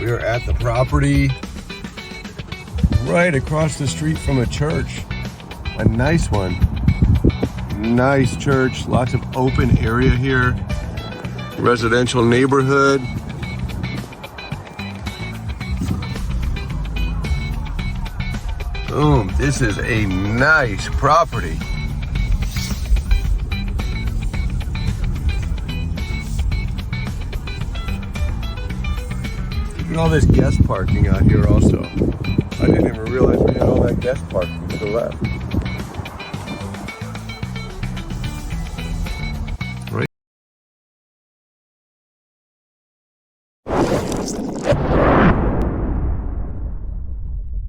We're at the property right across the street from a church. A nice one. Nice church, lots of open area here. Residential neighborhood. Boom, this is a nice property. Look at all this guest parking out here also. I didn't even realize we had all that guest parking to the left.